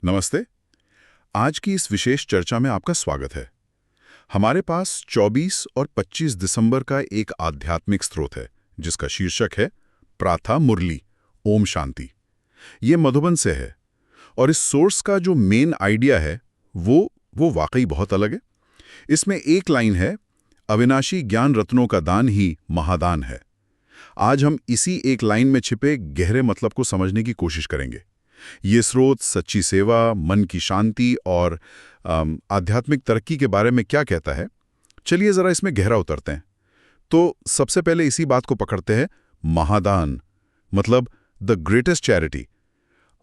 नमस्ते। आज की इस विशेष चर्चा में आपका स्वागत है। हमारे पास 24 और 25 दिसंबर का एक आध्यात्मिक स्रोत है जिसका शीर्षक है प्राथा मुरली ओम शांति। ये मधुबन से है और इस सोर्स का जो मेन आइडिया है वो वाकई बहुत अलग है। इसमें एक लाइन है, अविनाशी ज्ञान रत्नों का दान ही महादान है। आज हम इसी एक लाइन में छिपे गहरे मतलब को समझने की कोशिश करेंगे। ये स्रोत सच्ची सेवा, मन की शांति और आध्यात्मिक तरक्की के बारे में क्या कहता है, चलिए जरा इसमें गहरा उतरते हैं। तो सबसे पहले इसी बात को पकड़ते हैं, महादान मतलब द ग्रेटेस्ट चैरिटी।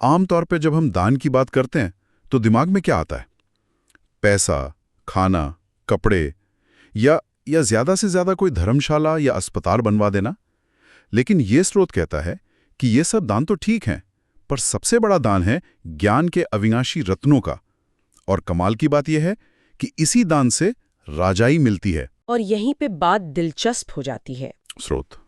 आमतौर पे जब हम दान की बात करते हैं तो दिमाग में क्या आता है? पैसा, खाना, कपड़े या ज्यादा से ज्यादा कोई धर्मशाला या अस्पताल बनवा देना। लेकिन ये स्रोत कहता है कि ये सब दान तो ठीक हैं, पर सबसे बड़ा दान है ज्ञान के अविनाशी रत्नों का। और कमाल की बात यह है कि इसी दान से राजाई मिलती है। और यहीं पे बात दिलचस्प हो जाती है। स्रोत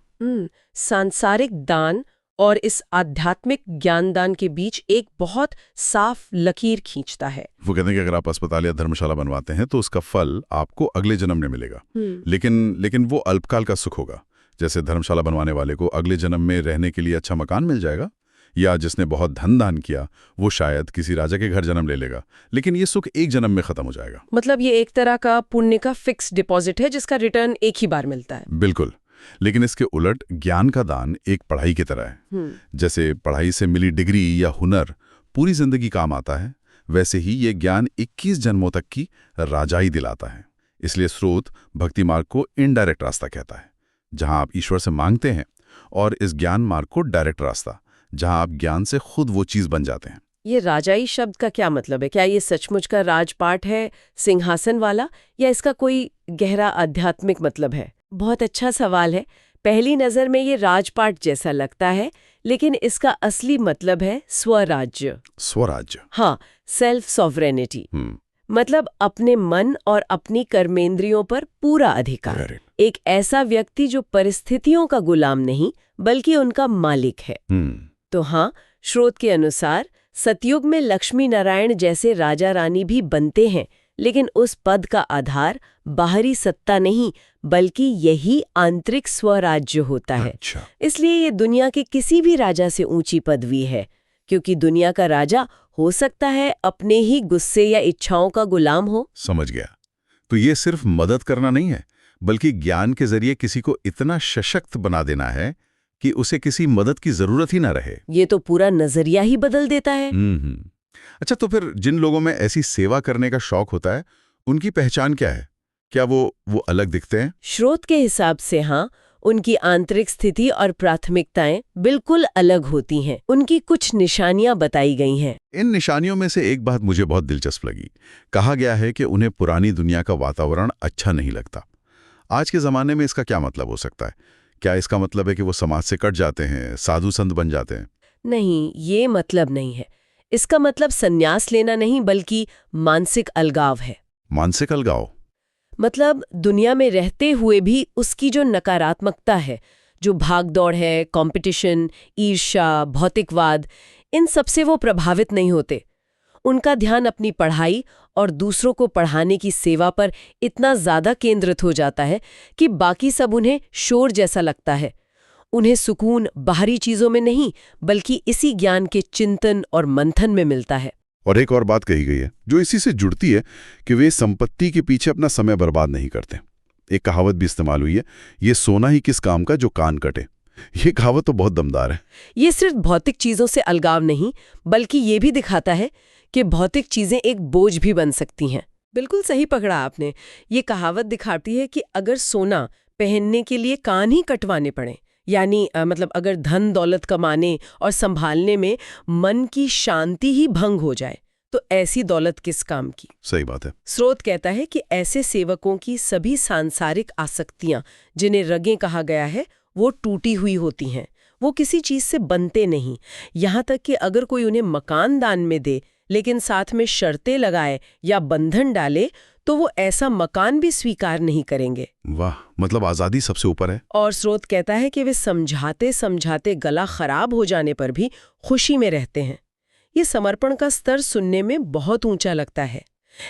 सांसारिक दान और इस आध्यात्मिक ज्ञान दान के बीच एक बहुत साफ लकीर खींचता है। वो कहते हैं कि अगर आप अस्पताल या धर्मशाला बनवाते हैं तो उसका फल आपको अगले जन्म में मिलेगा। लेकिन वो अल्पकाल का सुख होगा। जैसे धर्मशाला बनवाने वाले को अगले जन्म में रहने के लिए अच्छा मकान मिल जाएगा, या जिसने बहुत धन दान किया वो शायद किसी राजा के घर जन्म ले लेगा, लेकिन ये सुख एक जन्म में खत्म हो जाएगा। मतलब ये एक तरह का पुण्य का फिक्स डिपॉजिट है जिसका रिटर्न एक ही बार मिलता है। बिल्कुल। लेकिन इसके उलट ज्ञान का दान एक पढ़ाई की तरह है। जैसे पढ़ाई से मिली डिग्री या हुनर पूरी जिंदगी काम आता है, वैसे ही ये ज्ञान 21 जन्मों तक की राजाई दिलाता है। इसलिए स्रोत भक्ति मार्ग को इनडायरेक्ट रास्ता कहता है, जहां आप ईश्वर से मांगते हैं, और इस ज्ञान मार्ग को डायरेक्ट रास्ता, जहां आप ज्ञान से खुद वो चीज बन जाते हैं। ये राजाई शब्द का क्या मतलब है? क्या ये सचमुच का राजपाट है, सिंहासन वाला, या इसका कोई गहरा आध्यात्मिक मतलब है? बहुत अच्छा सवाल है। पहली नजर में ये राजपाट जैसा लगता है, लेकिन इसका असली मतलब है स्वराज्य। स्वराज्य? हाँ, सेल्फ सॉवरेनिटी। मतलब अपने मन और अपनी कर्मेंद्रियों पर पूरा अधिकार। एक ऐसा व्यक्ति जो परिस्थितियों का गुलाम नहीं बल्कि उनका मालिक है। तो हाँ, स्रोत के अनुसार सतयुग में लक्ष्मी नारायण जैसे राजा रानी भी बनते हैं, लेकिन उस पद का आधार बाहरी सत्ता नहीं बल्कि यही आंतरिक स्वराज्य होता है। अच्छा। इसलिए ये दुनिया के किसी भी राजा से ऊंची पदवी है, क्योंकि दुनिया का राजा हो सकता है अपने ही गुस्से या इच्छाओं का गुलाम हो। समझ गया। तो ये सिर्फ मदद करना नहीं है, बल्कि ज्ञान के जरिए किसी को इतना सशक्त बना देना है कि उसे किसी मदद की जरूरत ही ना रहे। ये तो पूरा नजरिया ही बदल देता है। अच्छा, तो फिर जिन लोगों में ऐसी सेवा करने का शौक होता है, उनकी पहचान क्या है? क्या वो अलग दिखते हैं? स्रोत के हिसाब से हाँ, उनकी आंतरिक स्थिति और प्राथमिकताएं बिल्कुल अलग होती हैं। उनकी कुछ निशानियां बताई गई हैं। इन निशानियों में से एक बात मुझे बहुत दिलचस्प लगी। कहा गया है कि उन्हें पुरानी दुनिया का वातावरण अच्छा नहीं लगता। आज के जमाने में इसका क्या मतलब हो सकता है? क्या इसका मतलब है कि वो समाज से कट जाते हैं, साधु संत बन जाते हैं? नहीं, ये मतलब नहीं है। इसका मतलब संन्यास लेना नहीं बल्कि मानसिक अलगाव है। मानसिक अलगाव मतलब दुनिया में रहते हुए भी उसकी जो नकारात्मकता है, जो भागदौड़ है, कंपटीशन, ईर्ष्या, भौतिकवाद, इन सबसे वो प्रभावित नहीं होते। उनका ध्यान अपनी पढ़ाई और दूसरों को पढ़ाने की सेवा पर इतना ज्यादा केंद्रित हो जाता है कि बाकी सब उन्हें शोर जैसा लगता है। उन्हें सुकून बाहरी चीजों में नहीं बल्कि इसी ज्ञान के चिंतन और मंथन में मिलता है। और एक और बात कही गई है जो इसी से जुड़ती है कि वे संपत्ति के पीछे अपना समय बर्बाद नहीं करते। एक कहावत भी इस्तेमाल हुई है, ये सोना ही किस काम का जो कान कटे। ये कहावत तो बहुत दमदार है। ये सिर्फ भौतिक चीजों से अलगाव नहीं बल्कि ये भी दिखाता है कि भौतिक चीजें एक बोझ भी बन सकती हैं। बिल्कुल सही पकड़ा आपने। ये कहावत दिखाती है कि अगर सोना पहनने के लिए कान ही कटवाने पड़े, यानी मतलब अगर धन दौलत कमाने और संभालने में मन की शांति ही भंग हो जाए, तो ऐसी दौलत किस काम की? सही बात है। स्रोत कहता है कि ऐसे सेवकों की सभी सांसारिक आसक्तियां, जिन्हें रगें कहा गया है, वो टूटी हुई होती हैं। वो किसी चीज से बनते नहीं। यहाँ तक कि अगर कोई उन्हें मकान दान में दे लेकिन साथ में शर्तें लगाए या बंधन डाले, तो वो ऐसा मकान भी स्वीकार नहीं करेंगे। वाह, मतलब आजादी सबसे ऊपर है। और स्रोत कहता है कि वे समझाते समझाते गला खराब हो जाने पर भी खुशी में रहते हैं। ये समर्पण का स्तर सुनने में बहुत ऊंचा लगता है।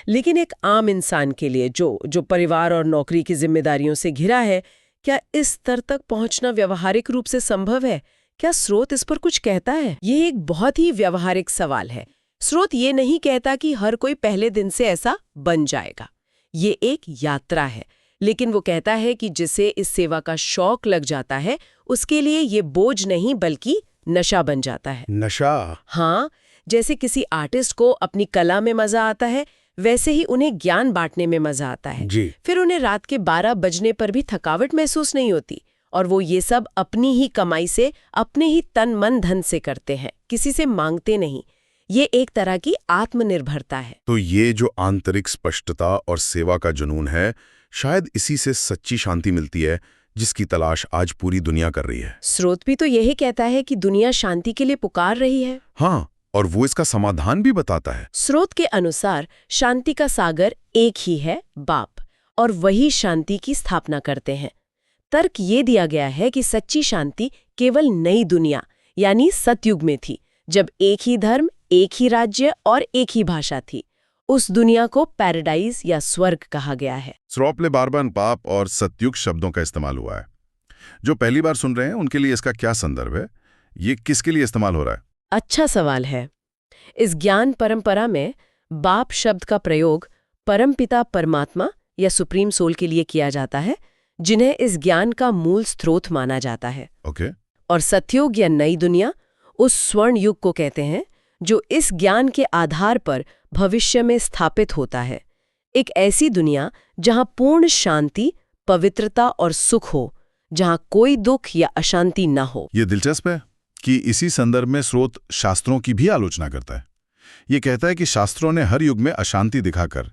लेकिन एक आम इंसान के लिए जो परिवार और नौकरी की जिम्मेदारियों से घिरा है, क्या इस स्तर तक पहुंचना व्यवहारिक रूप से संभव है? क्या स्रोत इस पर कुछ कहता है? ये एक बहुत ही व्यवहारिक सवाल है। स्रोत ये नहीं कहता कि हर कोई पहले दिन से ऐसा बन जाएगा। ये एक यात्रा है, लेकिन वो कहता है कि जिसे इस सेवा का शौक लग जाता है, उसके लिए ये बोझ नहीं बल्कि नशा बन जाता है। नशा? हाँ, जैसे किसी आर्टिस्ट को अपनी कला में मजा आता है, वैसे ही उन्हें ज्ञान बांटने में मजा आता है। जी। फिर उन्हें रात के 12 बजने पर भी थकावट महसूस नहीं होती, और वो ये सब अपनी ही कमाई से, अपने ही तन मन धन से करते हैं, किसी से मांगते नहीं। ये एक तरह की आत्मनिर्भरता है। तो ये जो आंतरिक स्पष्टता और सेवा का जुनून है, शायद इसी से सच्ची शांति मिलती है, जिसकी तलाश आज पूरी दुनिया कर रही है। स्रोत भी तो यही कहता है कि दुनिया शांति के लिए पुकार रही है। हाँ, और वो इसका समाधान भी बताता है। स्रोत के अनुसार शांति का सागर एक ही है, बाप, और वही शांति की स्थापना करते हैं। तर्क ये दिया गया है कि सच्ची शांति केवल नई दुनिया यानी सतयुग में थी, जब एक ही धर्म, एक ही राज्य और एक ही भाषा थी। उस दुनिया को पैराडाइज या स्वर्ग कहा गया है। स्रोत में बार-बार पाप और सतयुग शब्दों का इस्तेमाल हुआ है। जो पहली बार सुन रहे हैं उनके लिए इसका क्या संदर्भ है? ये किसके लिए इस्तेमाल हो रहा है? अच्छा सवाल है। इस ज्ञान परंपरा में बाप शब्द का प्रयोग परमपिता परमात्मा या सुप्रीम सोल के लिए किया जाता है, जिन्हें इस ज्ञान का मूल स्रोत माना जाता है। ओके। और सतयुग या नई दुनिया उस स्वर्ण युग को कहते हैं, जो इस ज्ञान के आधार पर भविष्य में स्थापित होता है। एक ऐसी दुनिया जहां पूर्ण शांति, पवित्रता और सुख हो, जहां कोई दुख या अशांति न हो। ये दिलचस्प है कि इसी संदर्भ में स्रोत शास्त्रों की भी आलोचना करता है। ये कहता है कि शास्त्रों ने हर युग में अशांति दिखाकर,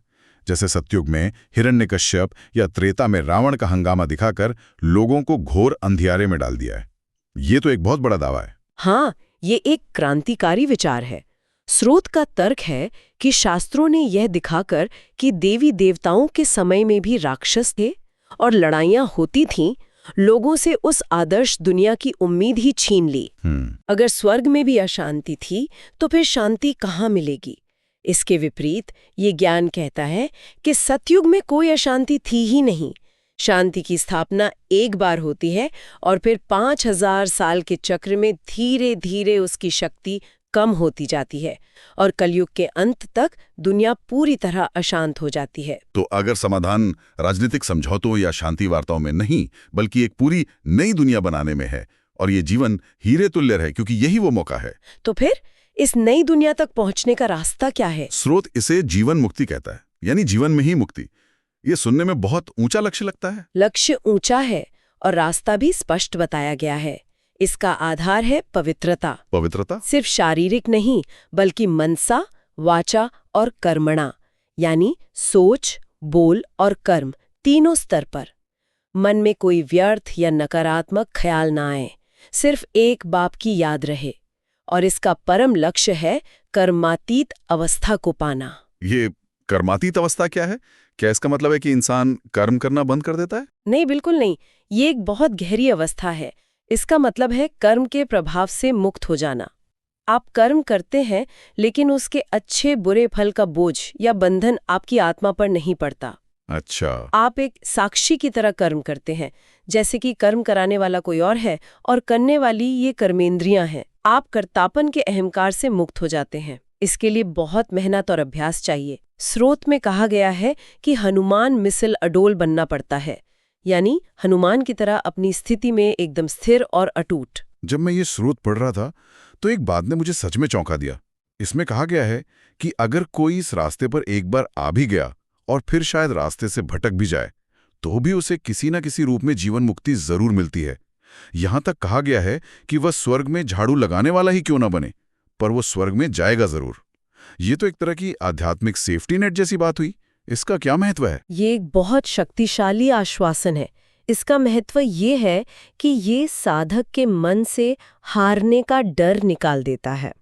जैसे सतयुग में हिरण्यकश्यप या त्रेता में रावण का हंगामा दिखाकर, लोगों को घोर अंधियारे में डाल दिया है। ये तो एक बहुत बड़ा दावा है। हाँ, ये एक क्रांतिकारी विचार है। स्रोत का तर्क है कि शास्त्रों ने यह दिखाकर कि देवी देवताओं के समय में भी राक्षस थे और लड़ाइयां होती थीं, लोगों से उस आदर्श दुनिया की उम्मीद ही छीन ली। अगर स्वर्ग में भी अशांति थी, तो फिर शांति कहाँ मिलेगी? इसके विपरीत ये ज्ञान कहता है कि सतयुग में कोई अशांति थी ही नहीं। शांति की स्थापना एक बार होती है और फिर 5000 साल के चक्र में धीरे धीरे उसकी शक्ति कम होती जाती है और कलयुग के अंत तक दुनिया पूरी तरह अशांत हो जाती है। तो अगर समाधान राजनीतिक समझौतों या शांति वार्ताओं में नहीं, बल्कि एक पूरी नई दुनिया बनाने में है, और ये जीवन हीरे तुल्य है, क्योंकि यही वो मौका है, तो फिर इस नई दुनिया तक पहुंचने का रास्ता क्या है? स्रोत इसे जीवन मुक्ति कहता है, यानी जीवन में ही मुक्ति। ये सुनने में बहुत ऊंचा लक्ष्य लगता है। लक्ष्य ऊंचा है और रास्ता भी स्पष्ट बताया गया है। इसका आधार है पवित्रता। पवित्रता सिर्फ शारीरिक नहीं, बल्कि मनसा, वाचा और कर्मणा, यानी सोच, बोल और कर्म, तीनों स्तर पर। मन में कोई व्यर्थ या नकारात्मक ख्याल ना आए, सिर्फ एक बाप की याद रहे। और इसका परम लक्ष्य है कर्मातीत अवस्था को पाना। ये कर्मातीत अवस्था क्या है? क्या इसका मतलब है कि इंसान कर्म करना बंद कर देता है? नहीं, बिल्कुल नहीं। ये एक बहुत गहरी अवस्था है। इसका मतलब है कर्म के प्रभाव से मुक्त हो जाना। आप कर्म करते हैं, लेकिन उसके अच्छे बुरे फल का बोझ या बंधन आपकी आत्मा पर नहीं पड़ता। अच्छा। आप एक साक्षी की तरह कर्म करते हैं, जैसे कि कर्म कराने वाला कोई और है और करने वाली ये कर्मेंद्रियां हैं। आप कर्तापन के अहंकार से मुक्त हो जाते हैं। इसके लिए बहुत मेहनत और अभ्यास चाहिए। स्रोत में कहा गया है कि हनुमान मिसल अडोल बनना पड़ता है, यानी हनुमान की तरह अपनी स्थिति में एकदम स्थिर और अटूट। जब मैं ये स्रोत पढ़ रहा था, तो एक बात ने मुझे सच में चौंका दिया। इसमें कहा गया है कि अगर कोई इस रास्ते पर एक बार आ भी गया और फिर शायद रास्ते से भटक भी जाए, तो भी उसे किसी न किसी रूप में जीवन मुक्ति जरूर मिलती है। यहां तक कहा गया है कि वह स्वर्ग में झाड़ू लगाने वाला ही क्यों ना बने, पर वो स्वर्ग में जाएगा जरूर। ये तो एक तरह की आध्यात्मिक सेफ्टी नेट जैसी बात हुई। इसका क्या महत्व है? ये एक बहुत शक्तिशाली आश्वासन है। इसका महत्व ये है कि ये साधक के मन से हारने का डर निकाल देता है।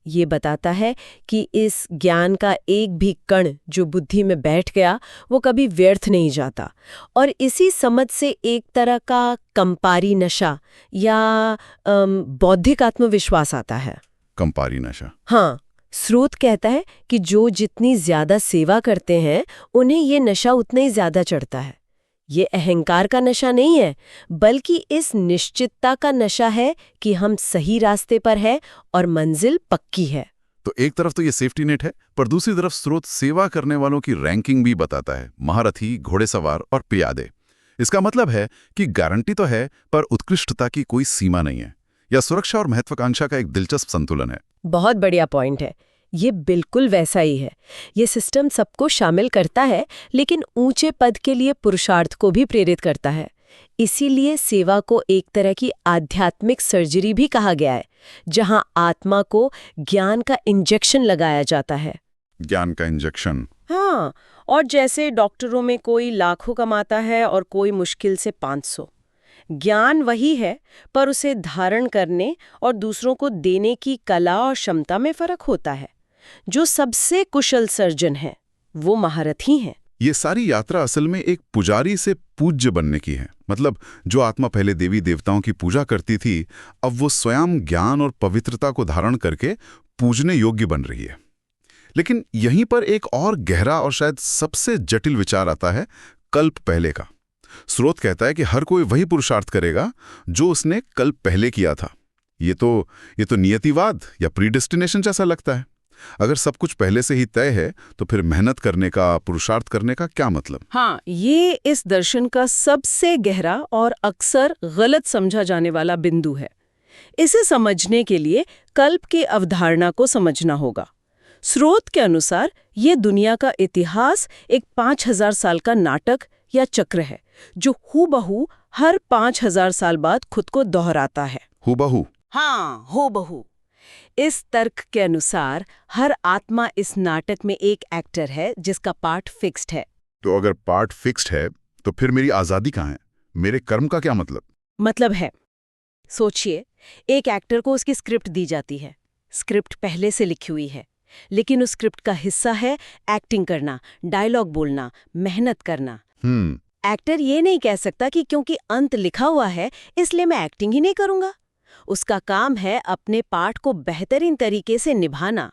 ये बताता है कि इस ज्ञान का एक भी कण जो बुद्धि में बैठ गया, वो कभी व्यर्थ नहीं जाता। और इसी समझ से एक तरह का कंपारी नशा या बौद्धिक आत्मविश्वास आता है। कंपारी नशा। हाँ, स्रोत कहता है कि जो जितनी ज्यादा सेवा करते हैं उन्हें ये नशा उतना ही ज्यादा चढ़ता है। ये अहंकार का नशा नहीं है, बल्कि इस निश्चितता का नशा है कि हम सही रास्ते पर हैं और मंजिल पक्की है। तो एक तरफ तो ये सेफ्टी नेट है, पर दूसरी तरफ स्रोत सेवा करने वालों की रैंकिंग भी बताता है, महारथी, घोड़ेसवार और पियादे। इसका मतलब है कि गारंटी तो है, पर उत्कृष्टता की कोई सीमा नहीं है, या सुरक्षा और महत्वाकांक्षा का एक दिलचस्प संतुलन है। बहुत बढ़िया पॉइंट है। ये बिल्कुल वैसा ही है। ये सिस्टम सबको शामिल करता है, लेकिन ऊंचे पद के लिए पुरुषार्थ को भी प्रेरित करता है। इसीलिए सेवा को एक तरह की आध्यात्मिक सर्जरी भी कहा गया है, जहां आत्मा को ज्ञान का इंजेक्शन लगाया जाता है। ज्ञान का इंजेक्शन। हाँ, और जैसे डॉक्टरों में कोई लाखों कमाता है और कोई मुश्किल से 500। ज्ञान वही है, पर उसे धारण करने और दूसरों को देने की कला और क्षमता में फर्क होता है। जो सबसे कुशल सर्जन है वो महारथी हैं। ये सारी यात्रा असल में एक पुजारी से पूज्य बनने की है। मतलब जो आत्मा पहले देवी देवताओं की पूजा करती थी, अब वो स्वयं ज्ञान और पवित्रता को धारण करके पूजने योग्य बन रही है। लेकिन यहीं पर एक और गहरा और शायद सबसे जटिल विचार आता है, कल्प पहले का। स्रोत कहता है कि हर कोई वही पुरुषार्थ करेगा जो उसने कल्प पहले किया था। ये तो नियतिवाद या प्रीडेस्टिनेशन जैसा लगता है। अगर सब कुछ पहले से ही तय है, तो फिर मेहनत करने का, पुरुषार्थ करने का क्या मतलब? हाँ, ये इस दर्शन का सबसे गहरा और अक्सर गलत समझा जाने वाला बिंदु है। इसे समझने के लिए कल्प की अवधारणा को समझना होगा। स्रोत के अनुसार ये दुनिया का इतिहास एक 5000 साल का नाटक या चक्र है, जो हूबहू हर 5000 साल बाद खुद को दोहराता है। हूबहू? हाँ, हूबहू। इस तर्क के अनुसार हर आत्मा इस नाटक में एक एक्टर है जिसका पार्ट फिक्स्ड है। तो अगर पार्ट फिक्स्ड है, तो फिर मेरी आजादी कहाँ है? मेरे कर्म का क्या मतलब है? सोचिए, एक एक्टर को उसकी स्क्रिप्ट दी जाती है। स्क्रिप्ट पहले से लिखी हुई है, लेकिन उस स्क्रिप्ट का हिस्सा है एक्टिंग करना, डायलॉग बोलना, मेहनत करना। एक्टर ये नहीं कह सकता कि क्योंकि अंत लिखा हुआ है इसलिए मैं एक्टिंग ही नहीं करूंगा। उसका काम है अपने पार्ट को बेहतरीन तरीके से निभाना।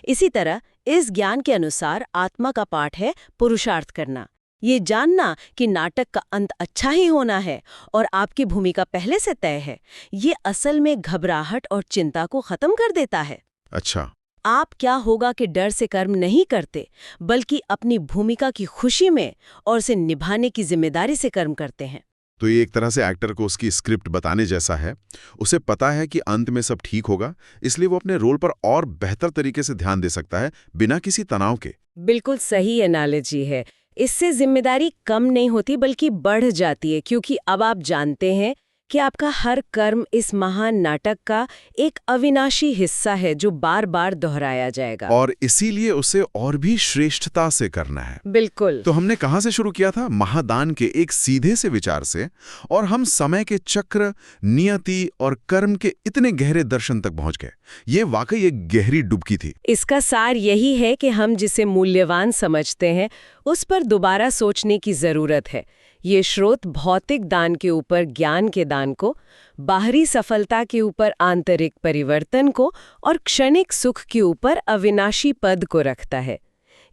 इसी तरह इस ज्ञान के अनुसार आत्मा का पार्ट है पुरुषार्थ करना, ये जानना कि नाटक का अंत अच्छा ही होना है और आपकी भूमिका पहले से तय है। ये असल में घबराहट और चिंता को खत्म कर देता है। अच्छा। आप क्या होगा कि डर से कर्म नहीं करते, बल्कि अपनी भूमिका की खुशी में और उसे निभाने की जिम्मेदारी से कर्म करते हैं। तो ये एक तरह से एक्टर को उसकी स्क्रिप्ट बताने जैसा है। उसे पता है कि अंत में सब ठीक होगा, इसलिए वो अपने रोल पर और बेहतर तरीके से ध्यान दे सकता है, बिना किसी तनाव के। बिल्कुल सही एनालॉजी है। इससे जिम्मेदारी कम नहीं होती बल्कि बढ़ जाती है, क्योंकि अब आप जानते हैं कि आपका हर कर्म इस महान नाटक का एक अविनाशी हिस्सा है जो बार बार दोहराया जाएगा, और इसीलिए उसे और भी श्रेष्ठता से करना है। बिल्कुल। तो हमने कहाँ से शुरू किया था? महादान के एक सीधे से विचार से, और हम समय के चक्र, नियति और कर्म के इतने गहरे दर्शन तक पहुंच गए। ये वाकई एक गहरी डुबकी थी। इसका सार यही है कि हम जिसे मूल्यवान समझते हैं उस पर दोबारा सोचने की जरूरत है। ये स्रोत भौतिक दान के ऊपर ज्ञान के दान को, बाहरी सफलता के ऊपर आंतरिक परिवर्तन को और क्षणिक सुख के ऊपर अविनाशी पद को रखता है।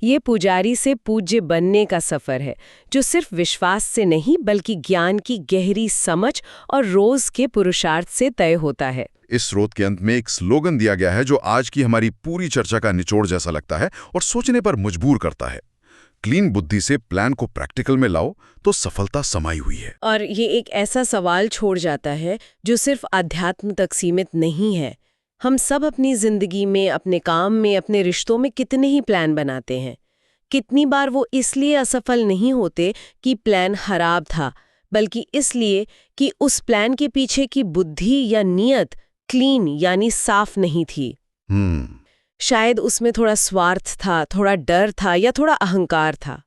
ये पुजारी से पूज्य बनने का सफर है, जो सिर्फ विश्वास से नहीं बल्कि ज्ञान की गहरी समझ और रोज के पुरुषार्थ से तय होता है। इस स्रोत के अंत में एक स्लोगन दिया गया है जो आज की हमारी पूरी चर्चा का निचोड़ जैसा लगता है और सोचने पर मजबूर करता है। क्लीन बुद्धि से प्लान को प्रैक्टिकल में लाओ तो सफलता समाई हुई है। और ये एक ऐसा सवाल छोड़ जाता है जो सिर्फ अध्यात्म तक सीमित नहीं है। हम सब अपनी जिंदगी में, अपने काम में, अपने रिश्तों में कितने ही प्लान बनाते हैं। कितनी बार वो इसलिए असफल नहीं होते कि प्लान खराब था, बल्कि इसलिए कि उस प्लान के पीछे की बुद्धि या नियत क्लीन यानी साफ नहीं थी। शायद उसमें थोड़ा स्वार्थ था, थोड़ा डर था या थोड़ा अहंकार था।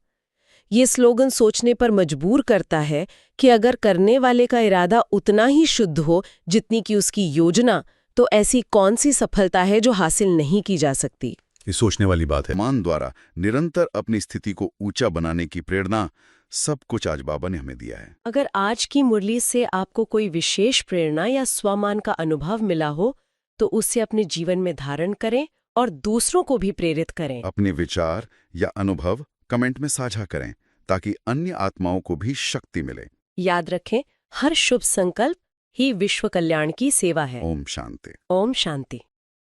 ये स्लोगन सोचने पर मजबूर करता है कि अगर करने वाले का इरादा उतना ही शुद्ध हो जितनी कि उसकी योजना, तो ऐसी कौन सी सफलता है जो हासिल नहीं की जा सकती। ये सोचने वाली बात है। मान द्वारा निरंतर अपनी स्थिति को ऊंचा बनाने की प्रेरणा सब कुछ आज बाबा ने हमें दिया है। अगर आज की मुरली से आपको कोई विशेष प्रेरणा या स्वमान का अनुभव मिला हो, तो उसे अपने जीवन में धारण करें और दूसरों को भी प्रेरित करें। अपने विचार या अनुभव कमेंट में साझा करें ताकि अन्य आत्माओं को भी शक्ति मिले। याद रखें, हर शुभ संकल्प ही विश्व कल्याण की सेवा है। ओम शांति। ओम शांति।